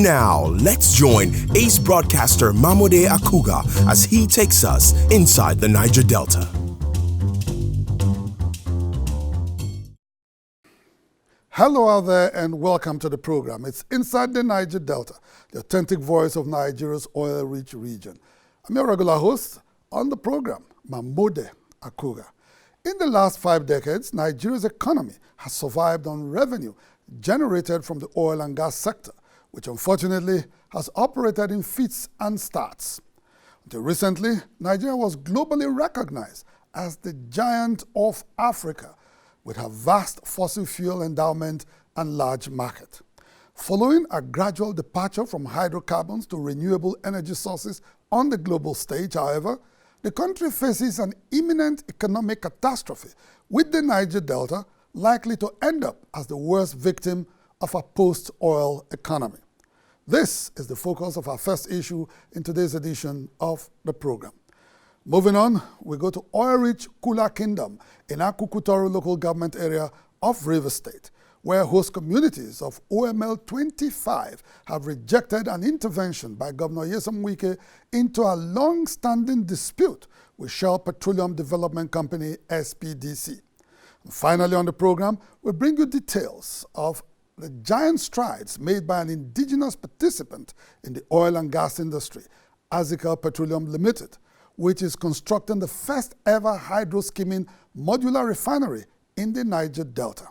Now, let's join ace broadcaster Mamode Akugha as he takes us inside the Niger Delta. Hello out there and welcome to the program. It's Inside the Niger Delta, the authentic voice of Nigeria's oil-rich region. I'm your regular host on the program, Mamode Akugha. In the last 5 decades, Nigeria's economy has survived on revenue generated from the oil and gas sector, which unfortunately has operated in fits and starts. Until recently, Nigeria was globally recognized as the giant of Africa, with her vast fossil fuel endowment and large market. Following a gradual departure from hydrocarbons to renewable energy sources on the global stage, however, the country faces an imminent economic catastrophe, with the Niger Delta likely to end up as the worst victim of a post-oil economy. This is the focus of our first issue in today's edition of the program. Moving on, we go to oil-rich Kula Kingdom in Akukutoro local government area of Rivers State, where host communities of OML 25 have rejected an intervention by Governor Nyesom Wike into a long-standing dispute with Shell Petroleum Development Company, SPDC. And finally on the program, we bring you details of the giant strides made by an indigenous participant in the oil and gas industry, Azikel Petroleum Limited, which is constructing the first ever hydro-skimming modular refinery in the Niger Delta.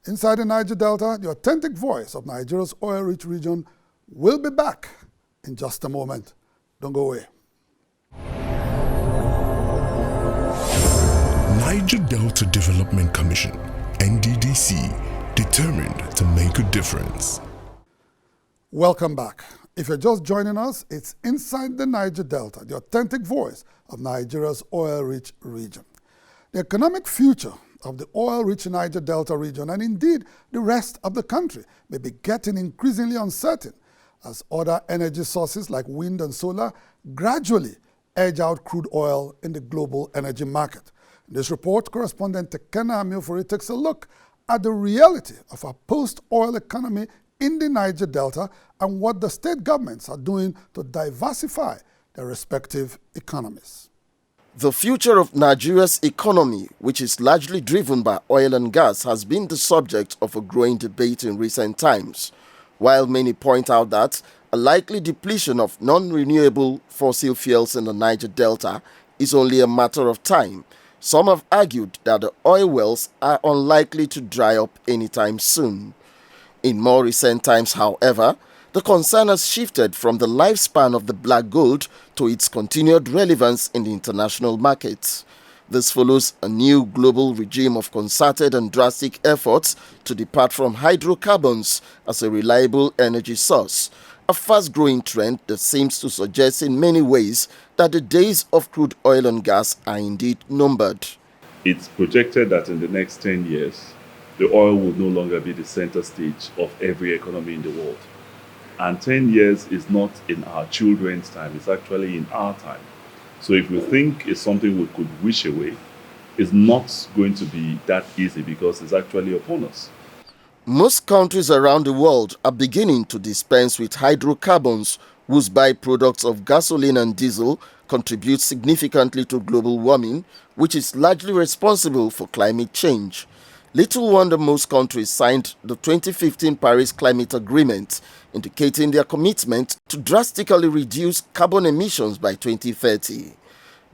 Inside the Niger Delta, the authentic voice of Nigeria's oil-rich region will be back in just a moment. Don't go away. Niger Delta Development Commission, NDDC, determined to make a difference. Welcome back. If you're just joining us, it's Inside the Niger Delta, the authentic voice of Nigeria's oil-rich region. The economic future of the oil-rich Niger Delta region, and indeed the rest of the country, may be getting increasingly uncertain as other energy sources like wind and solar gradually edge out crude oil in the global energy market. In this report, correspondent Tekena Amiofori takes a look at the reality of a post-oil economy in the Niger Delta and what the state governments are doing to diversify their respective economies. The future of Nigeria's economy, which is largely driven by oil and gas, has been the subject of a growing debate in recent times. While many point out that a likely depletion of non-renewable fossil fuels in the Niger Delta is only a matter of time, some have argued that the oil wells are unlikely to dry up anytime soon. In more recent times, however, the concern has shifted from the lifespan of the black gold to its continued relevance in the international markets. This follows a new global regime of concerted and drastic efforts to depart from hydrocarbons as a reliable energy source, a fast-growing trend that seems to suggest in many ways that the days of crude oil and gas are indeed numbered. It's projected that in the next 10 years, the oil will no longer be the center stage of every economy in the world. And 10 years is not in our children's time, it's actually in our time. So if we think it's something we could wish away, it's not going to be that easy because it's actually upon us. Most countries around the world are beginning to dispense with hydrocarbons, whose byproducts of gasoline and diesel contribute significantly to global warming, which is largely responsible for climate change. Little wonder most countries signed the 2015 Paris Climate Agreement, indicating their commitment to drastically reduce carbon emissions by 2030.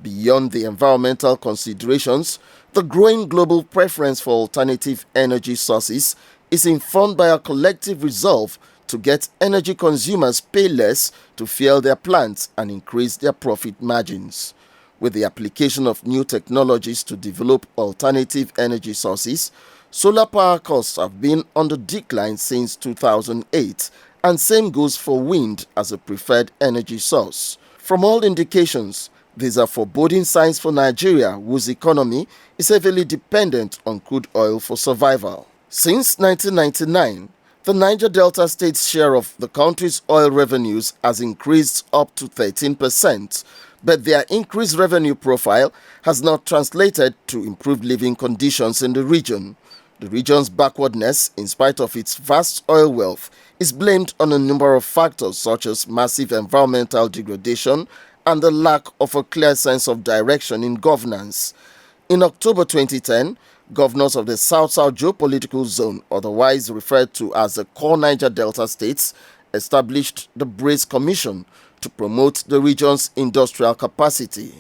Beyond the environmental considerations, the growing global preference for alternative energy sources is informed by a collective resolve to get energy consumers pay less to fuel their plants and increase their profit margins. With the application of new technologies to develop alternative energy sources, solar power costs have been on the decline since 2008, and same goes for wind as a preferred energy source. From all indications, these are foreboding signs for Nigeria, whose economy is heavily dependent on crude oil for survival. Since 1999, the Niger Delta state's share of the country's oil revenues has increased up to 13%, but their increased revenue profile has not translated to improved living conditions in the region. The region's backwardness, in spite of its vast oil wealth, is blamed on a number of factors such as massive environmental degradation and the lack of a clear sense of direction in governance. In October 2010, governors of the South-South geopolitical zone, otherwise referred to as the core Niger Delta states, established the Brace Commission to promote the region's industrial capacity.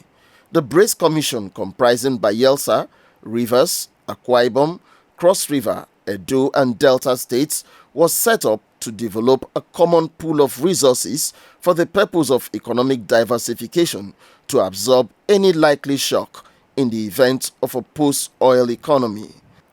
The Brace Commission, comprising Bayelsa, Rivers, Akwa Ibom, Cross River, Edo and Delta states, was set up to develop a common pool of resources for the purpose of economic diversification to absorb any likely shock in the event of a post-oil economy.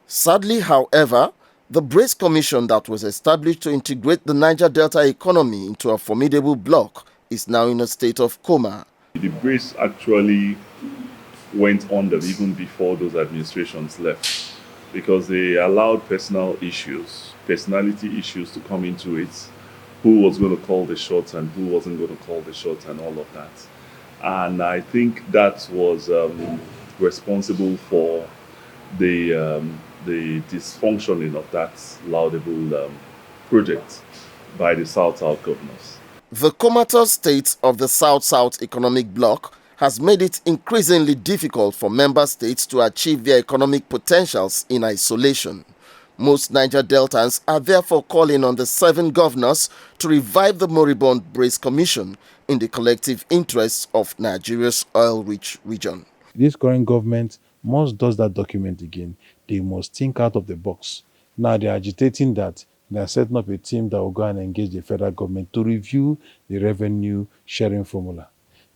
Sadly, however, the Brace Commission that was established to integrate the Niger Delta economy into a formidable bloc is now in a state of coma. The Brace actually went under even before those administrations left because they allowed personality issues to come into it. Who was going to call the shots and who wasn't going to call the shots and all of that. And I think that was responsible for the dysfunctioning of that laudable project by the South-South governors. The comatose state of the South-South economic bloc has made it increasingly difficult for member states to achieve their economic potentials in isolation. Most Niger Deltans are therefore calling on the 7 governors to revive the moribund Brace Commission in the collective interests of Nigeria's oil-rich region. This current government must do that document again. They must think out of the box. Now they're agitating that they are setting up a team that will go and engage the federal government to review the revenue sharing formula.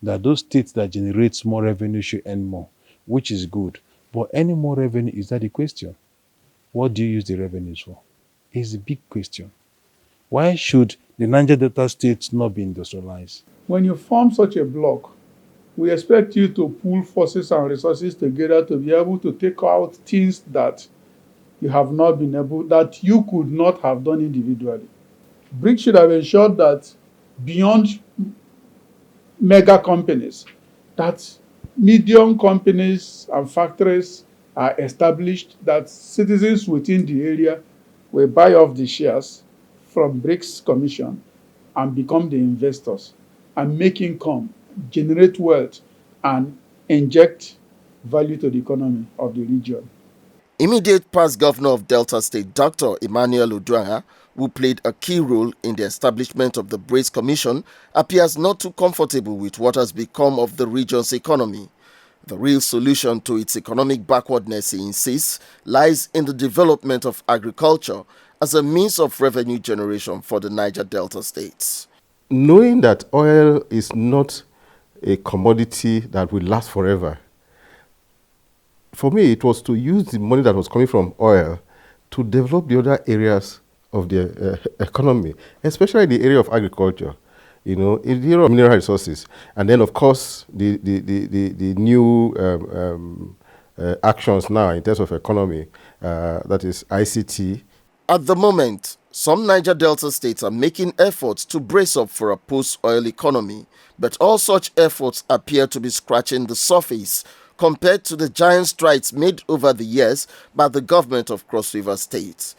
That those states that generate more revenue should earn more, which is good. But any more revenue, is that the question? What do you use the revenues for? It's a big question. Why should the Niger Delta states not be industrialized? When you form such a bloc, we expect you to pool forces and resources together to be able to take out things that you have not been able, that you could not have done individually. BRICS should have ensured that beyond mega companies, that medium companies and factories are established, that citizens within the area will buy off the shares from BRICS Commission and become the investors and make income, generate wealth, and inject value to the economy of the region. Immediate past governor of Delta State, Dr. Emmanuel Oduagha, who played a key role in the establishment of the Brace Commission, appears not too comfortable with what has become of the region's economy. The real solution to its economic backwardness, he insists, lies in the development of agriculture as a means of revenue generation for the Niger Delta states. Knowing that oil is not a commodity that will last forever, for me, it was to use the money that was coming from oil to develop the other areas of the economy, especially the area of agriculture, in the area of mineral resources. And then, of course, the new actions now in terms of economy, that is ICT. At the moment, some Niger Delta states are making efforts to brace up for a post-oil economy, but all such efforts appear to be scratching the surface compared to the giant strides made over the years by the government of Cross River State.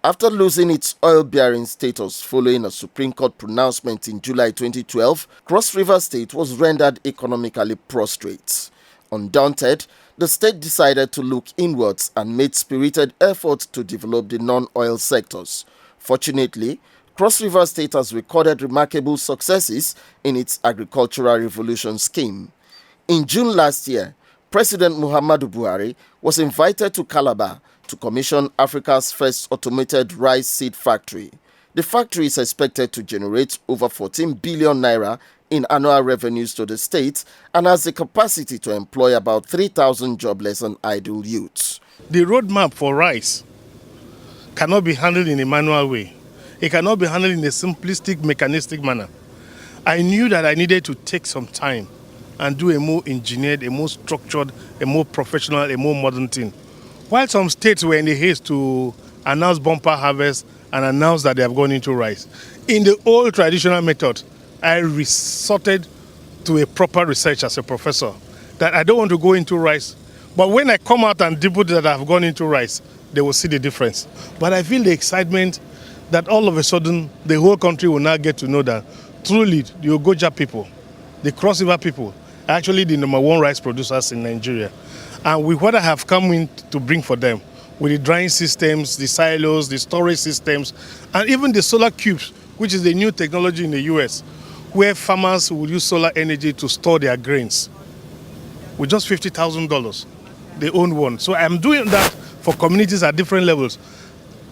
After losing its oil-bearing status following a Supreme Court pronouncement in July 2012, Cross River State was rendered economically prostrate. Undaunted, the state decided to look inwards and made spirited efforts to develop the non-oil sectors. Fortunately, Cross River State has recorded remarkable successes in its agricultural revolution scheme. In June last year, President Muhammadu Buhari was invited to Calabar to commission Africa's first automated rice seed factory. The factory is expected to generate over 14 billion naira in annual revenues to the state and has the capacity to employ about 3,000 jobless and idle youths. The roadmap for rice cannot be handled in a manual way. It cannot be handled in a simplistic, mechanistic manner. I knew that I needed to take some time and do a more engineered, a more structured, a more professional, a more modern thing. While some states were in the haste to announce bumper harvest and announce that they have gone into rice, in the old traditional method, I resorted to a proper research as a professor, that I don't want to go into rice, but when I come out and debut that I've gone into rice, they will see the difference. But I feel the excitement that all of a sudden the whole country will now get to know that truly the Ogoja people, the Cross River people, are actually the #1 rice producers in Nigeria. And with what I have come in to bring for them, with the drying systems, the silos, the storage systems, and even the solar cubes, which is the new technology in the US, where farmers will use solar energy to store their grains with just $50,000. They own one. So I'm doing that for communities at different levels.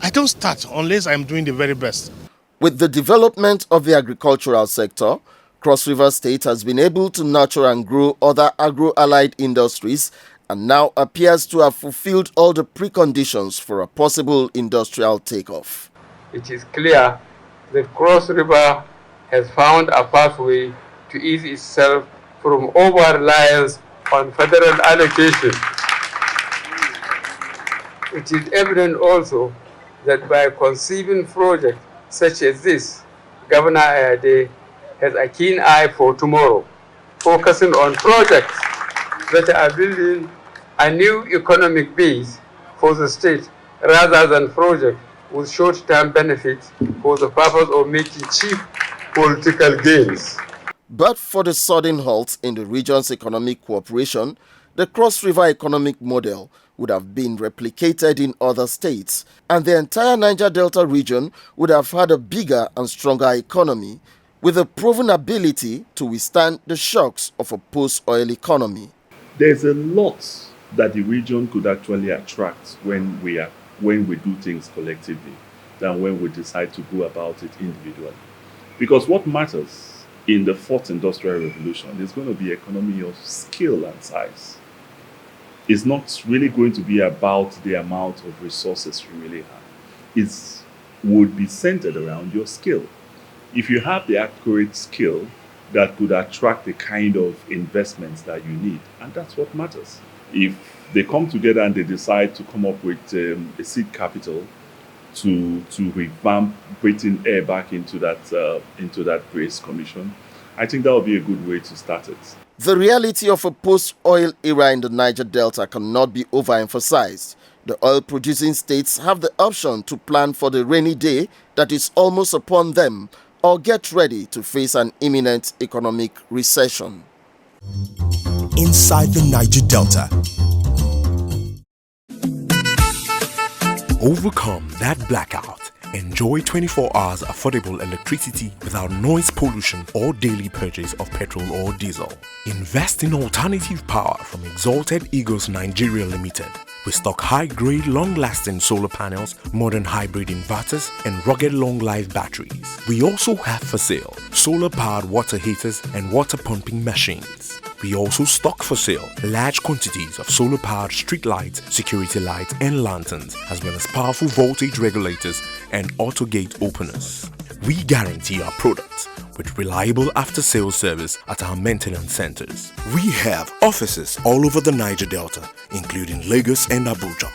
I don't start unless I'm doing the very best. With the development of the agricultural sector, Cross River State has been able to nurture and grow other agro-allied industries and now appears to have fulfilled all the preconditions for a possible industrial takeoff. It is clear that Cross River has found a pathway to ease itself from over-reliance on federal allocation. It is evident also that by conceiving projects such as this, Governor Ayade has a keen eye for tomorrow, focusing on projects that are building a new economic base for the state rather than projects with short-term benefits for the purpose of making cheap political gains. But for the sudden halt in the region's economic cooperation, the Cross River economic model would have been replicated in other states, and the entire Niger Delta region would have had a bigger and stronger economy with a proven ability to withstand the shocks of a post-oil economy. There's a lot that the region could actually attract when we do things collectively than when we decide to go about it individually. Because what matters in the fourth industrial revolution is going to be economy of scale and size. It's not really going to be about the amount of resources you really have. It would be centered around your skill. If you have the accurate skill, that could attract the kind of investments that you need, and that's what matters. If they come together and they decide to come up with a seed capital to revamp putting air back into that Grace Commission, I think that would be a good way to start it. The reality of a post-oil era in the Niger Delta cannot be overemphasized. The oil-producing states have the option to plan for the rainy day that is almost upon them, or get ready to face an imminent economic recession. Inside the Niger Delta. Overcome that blackout. Enjoy 24 hours affordable electricity without noise pollution or daily purchase of petrol or diesel. Invest in alternative power from Exalted Eagles Nigeria Limited. We stock high-grade, long-lasting solar panels, modern hybrid inverters, and rugged long-life batteries. We also have for sale solar-powered water heaters and water pumping machines. We also stock for sale large quantities of solar-powered street lights, security lights, and lanterns, as well as powerful voltage regulators and auto gate openers. We guarantee our products with reliable after-sales service at our maintenance centers. We have offices all over the Niger Delta, including Lagos and Abuja.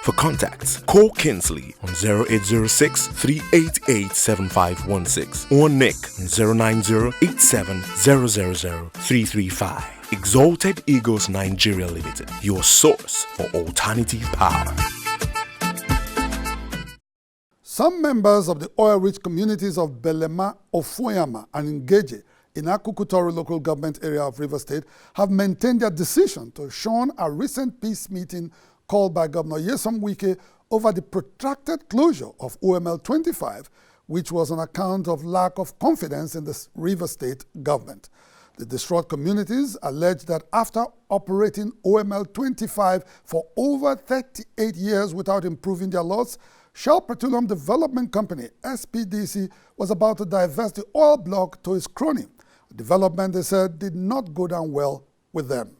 For contacts, call Kinsley on 0806 388 7516 or Nick on 090 87 000 335. Exalted Eagles Nigeria Limited, your source for alternative power. Some members of the oil-rich communities of Belema, Ofoyama, and Ngeje in Akukutori local government area of Rivers State have maintained their decision to shun a recent peace meeting called by Governor Nyesom Wike over the protracted closure of OML 25, which was on account of lack of confidence in the Rivers State government. The distraught communities allege that after operating OML 25 for over 38 years without improving their loss, Shell Petroleum Development Company, SPDC, was about to divest the oil block to its crony, a development they said did not go down well with them.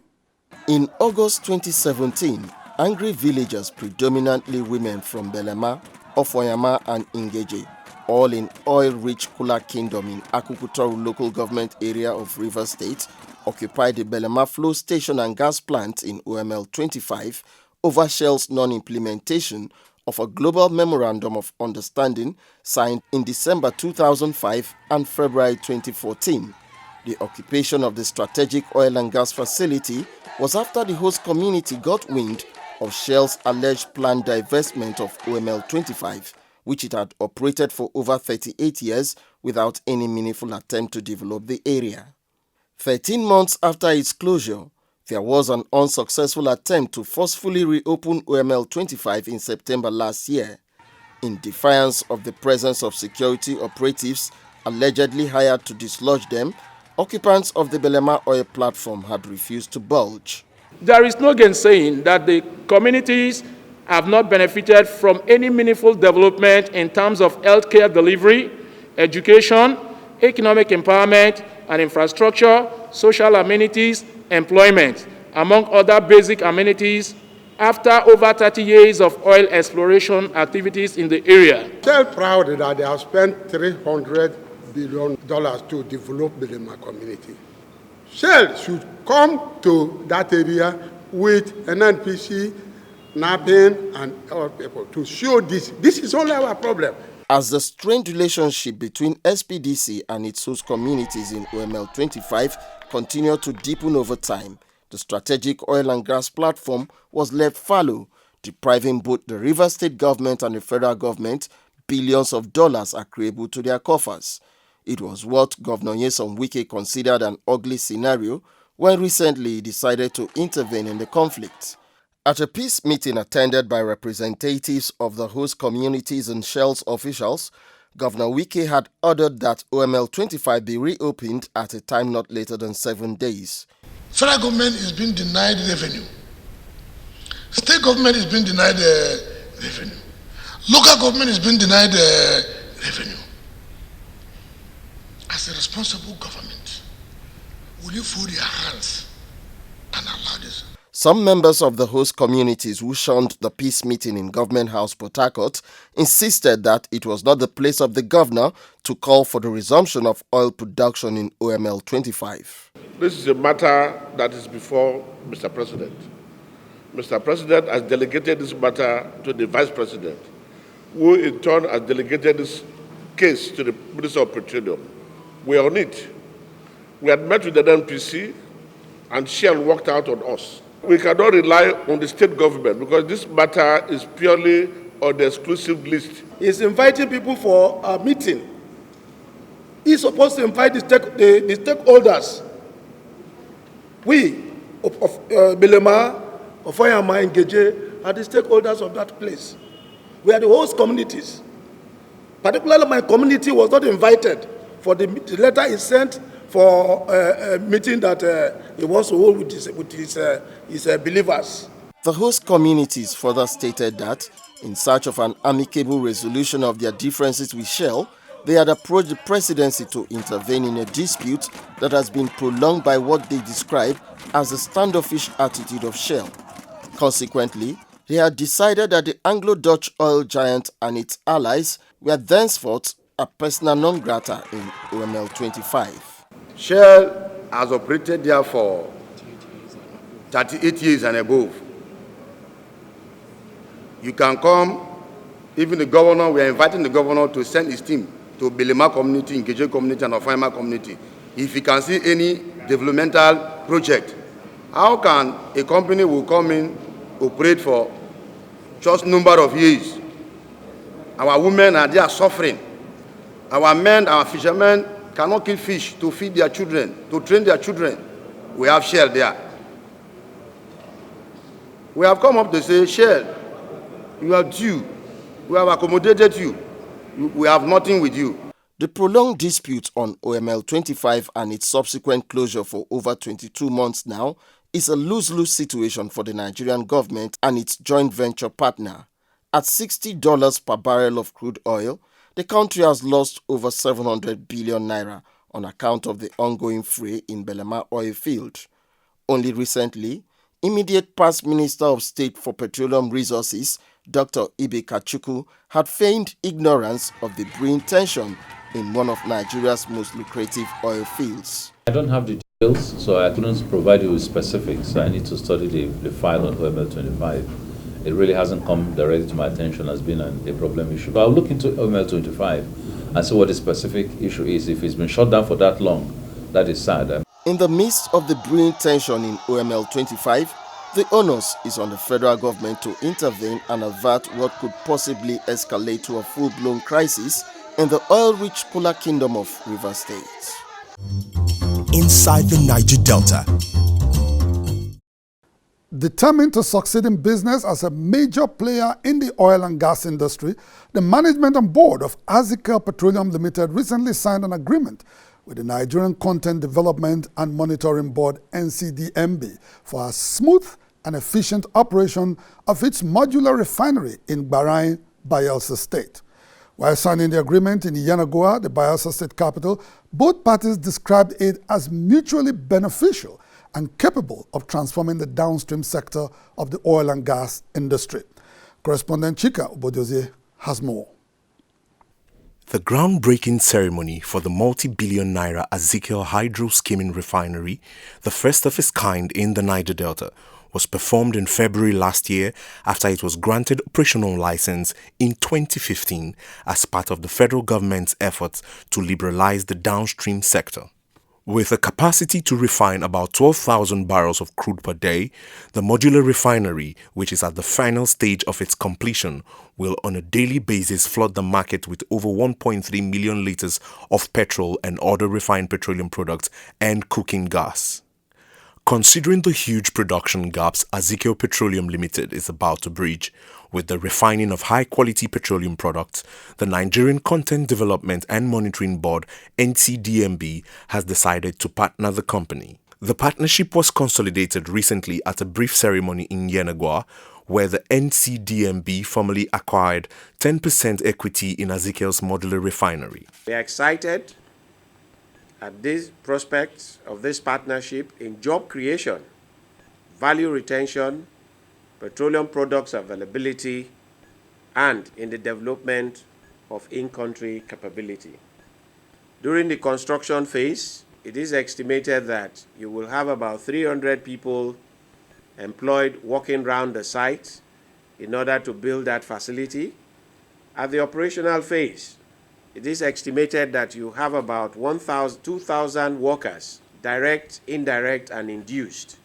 In August 2017, angry villagers, predominantly women from Belema, Ofoyama, and Ngeje, all in oil-rich Kula Kingdom in Akukutoru local government area of Rivers State, occupied the Belema flow station and gas plant in OML 25 over Shell's non-implementation of a global memorandum of understanding signed in December 2005 and February 2014. The occupation of the strategic oil and gas facility was after the host community got wind of Shell's alleged planned divestment of OML 25, which it had operated for over 38 years without any meaningful attempt to develop the area. 13 months after its closure, there was an unsuccessful attempt to forcefully reopen OML 25 in September last year. In defiance of the presence of security operatives allegedly hired to dislodge them, occupants of the Belema oil platform had refused to budge. There is no gainsaying that the communities have not benefited from any meaningful development in terms of healthcare delivery, education, economic empowerment and infrastructure, social amenities, employment, among other basic amenities, after over 30 years of oil exploration activities in the area. Tell proud that they have spent $300 billion to develop the Belema community. Shell should come to that area with NNPC, NAPIN, and other people to show this. This is only our problem. As the strained relationship between SPDC and its host communities in OML 25 continued to deepen over time, the strategic oil and gas platform was left fallow, depriving both the Rivers State government and the federal government billions of dollars accruable to their coffers. It was what Governor Nyesom Wike considered an ugly scenario when recently he decided to intervene in the conflict. At a peace meeting attended by representatives of the host communities and Shell's officials, Governor Wike had ordered that OML 25 be reopened at a time not later than 7 days. Federal government is being denied revenue. State government is being denied revenue. Local government is being denied revenue. As a responsible government, will you fold your hands and allow this? Some members of the host communities who shunned the peace meeting in Government House, Port Harcourt, insisted that it was not the place of the governor to call for the resumption of oil production in OML 25. This is a matter that is before Mr. President. Mr. President has delegated this matter to the Vice President, who in turn has delegated this case to the Minister of Petroleum. We are on it. We had met with the NPC and Shell worked out on us. We cannot rely on the state government because this matter is purely on the exclusive list. He's inviting people for a meeting. He's supposed to invite the stakeholders. We, of Belema, of Oyama, and Geje, are the stakeholders of that place. We are the host communities. Particularly my community was not invited for the letter is sent for a meeting that he wants to hold with his believers. The host communities further stated that, in search of an amicable resolution of their differences with Shell, they had approached the presidency to intervene in a dispute that has been prolonged by what they describe as the standoffish attitude of Shell. Consequently, they had decided that the Anglo-Dutch oil giant and its allies were thenceforth a persona non grata in OML 25. Shell has operated there for 38 years and above. You can come, even the governor, we are inviting the governor to send his team to Belema community, Ngeje community and Ofayama community. If he can see any developmental project, how can a company will come in, operate for just number of years? Our women are there suffering. Our men, our fishermen cannot kill fish to feed their children, to train their children. We have Shell there. We have come up to say, Shell, you are due. We have accommodated you. We have nothing with you. The prolonged dispute on OML 25 and its subsequent closure for over 22 months now is a lose-lose situation for the Nigerian government and its joint venture partner. At $60 per barrel of crude oil, the country has lost over 700 billion naira on account of the ongoing fray in Belema oil field. Only recently, immediate past Minister of State for Petroleum Resources, Dr. Ibe Kachukwu, had feigned ignorance of the brewing tension in one of Nigeria's most lucrative oil fields. I don't have the details, so I couldn't provide you with specifics. I need to study the file on OML 25. It really hasn't come directly to my attention as being a problem issue. But I'll look into OML 25 and see what the specific issue is. If it's been shut down for that long, that is sad. In the midst of the brewing tension in OML 25, The onus is on the federal government to intervene and avert what could possibly escalate to a full-blown crisis in the oil-rich Kula Kingdom of Rivers State. Inside the Niger Delta. Determined to succeed in business as a major player in the oil and gas industry, the management and board of Azikel Petroleum Limited recently signed an agreement with the Nigerian Content Development and Monitoring Board (NCDMB) for a smooth and efficient operation of its modular refinery in Bahrain, Bayelsa State. While signing the agreement in Yenagoa, the Bayelsa State capital, both parties described it as mutually beneficial and capable of transforming the downstream sector of the oil and gas industry. Correspondent Chika Obodozie has more. The groundbreaking ceremony for the multi-billion naira Azikel Hydro Skimming Refinery, the first of its kind in the Niger Delta, was performed in February last year after it was granted operational license in 2015 as part of the federal government's efforts to liberalize the downstream sector. With a capacity to refine about 12,000 barrels of crude per day, the modular refinery, which is at the final stage of its completion, will on a daily basis flood the market with over 1.3 million liters of petrol and other refined petroleum products and cooking gas. Considering the huge production gaps Azikel Petroleum Limited is about to bridge with the refining of high-quality petroleum products, the Nigerian Content Development and Monitoring Board (NCDMB) has decided to partner the company. The partnership was consolidated recently at a brief ceremony in Yenagoa, where the NCDMB formally acquired 10% equity in Azikel's modular refinery. We are excited at these prospects of this partnership in job creation, value retention, petroleum products availability, and in the development of in-country capability. During the construction phase, it is estimated that you will have about 300 people employed working around the site in order to build that facility. At the operational phase, it is estimated that you have about 2,000 workers, direct, indirect, and induced,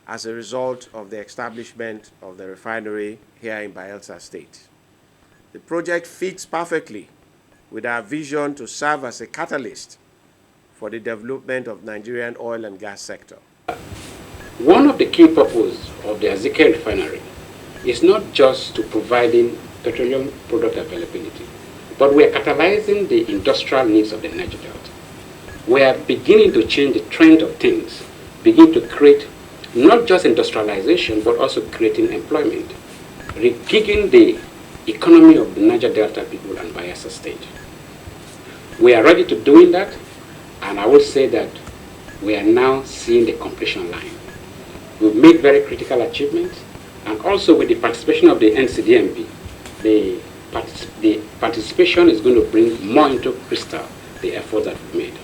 as a result of the establishment of the refinery here in Bayelsa State. The project fits perfectly with our vision to serve as a catalyst for the development of Nigerian oil and gas sector. One of the key purposes of the Azikel Refinery is not just to providing petroleum product availability, but we are catalyzing the industrial needs of the Niger Delta. We are beginning to change the trend of things, begin to create not just industrialization, but also creating employment, regigging the economy of the Niger Delta people and Bayelsa State. We are ready to doing that, and I would say that we are now seeing the completion line. We've made very critical achievements, and also with the participation of the NCDMB, the participation is going to bring more into crystal the effort that we've made.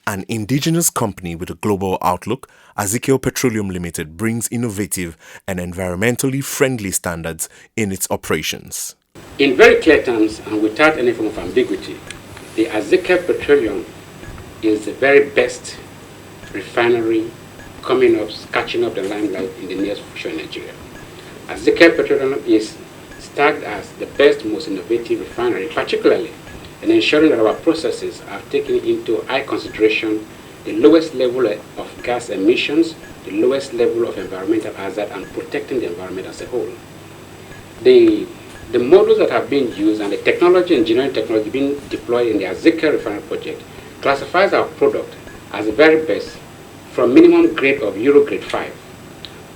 An indigenous company with a global outlook, Azikel Petroleum Limited brings innovative and environmentally friendly standards in its operations. In very clear terms and without any form of ambiguity, the Azikel Petroleum is the very best refinery coming up, catching up the limelight in the near future in Nigeria. Azikel Petroleum is tagged as the best, most innovative refinery, particularly in ensuring that our processes are taking into high consideration the lowest level of gas emissions, the lowest level of environmental hazard, and protecting the environment as a whole. The models that have been used and the technology, engineering technology being deployed in the Azikel Refinery project classifies our product as the very best from minimum grade of Euro grade 5.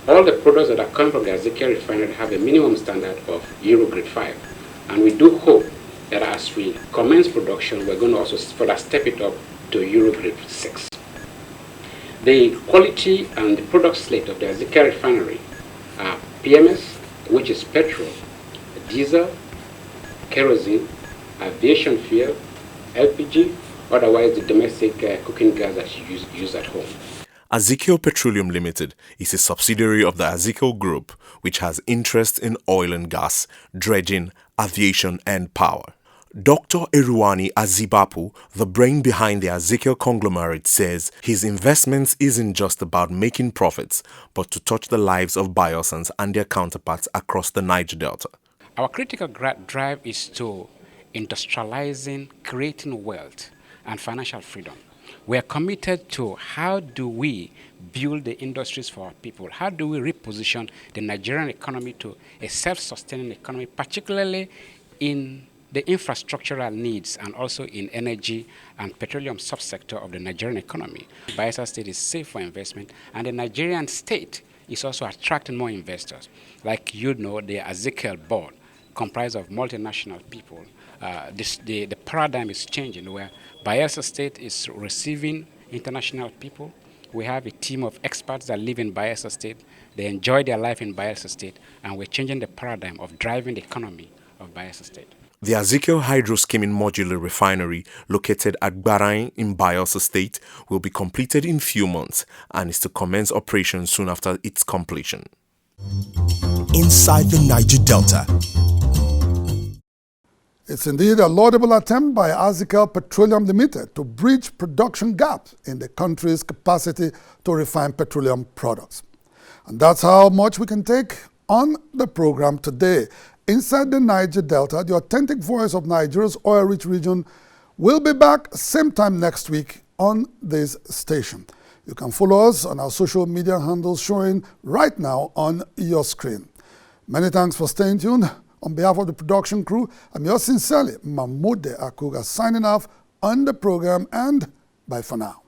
All the products that are coming from the Azikel Refinery have a minimum standard of Euro grade 5. And we do hope that as we commence production, we're going to also further step it up to Euro grade 6. The quality and the product slate of the Azikel Refinery are PMS, which is petrol, diesel, kerosene, aviation fuel, LPG, otherwise the domestic cooking gas that you use at home. Azikel Petroleum Limited is a subsidiary of the Azikel Group, which has interest in oil and gas, dredging, aviation and power. Dr. Eruwani Azibapu, the brain behind the Azikel conglomerate, says his investments isn't just about making profits, but to touch the lives of Bayelsans and their counterparts across the Niger Delta. Our critical drive is to industrializing, creating wealth and financial freedom. We are committed to how do we build the industries for our people? How do we reposition the Nigerian economy to a self-sustaining economy, particularly in the infrastructural needs and also in energy and petroleum subsector of the Nigerian economy. Bayelsa State is safe for investment, and the Nigerian state is also attracting more investors. Like you know, the Azikel board, comprised of multinational people, the paradigm is changing where Bayelsa State is receiving international people. We have a team of experts that live in Bayelsa State. They enjoy their life in Bayelsa State, and we're changing the paradigm of driving the economy of Bayelsa State. The Azikel hydro-skimming modular refinery, located at Gbarain in Bayelsa State, will be completed in few months and is to commence operations soon after its completion. Inside the Niger Delta. It's indeed a laudable attempt by Azikel Petroleum Limited to bridge production gaps in the country's capacity to refine petroleum products. And that's how much we can take on the program today. Inside the Niger Delta, the authentic voice of Nigeria's oil-rich region will be back same time next week on this station. You can follow us on our social media handles showing right now on your screen. Many thanks for staying tuned. On behalf of the production crew, I'm yours sincerely, Mamode Akugha, signing off on the program, and bye for now.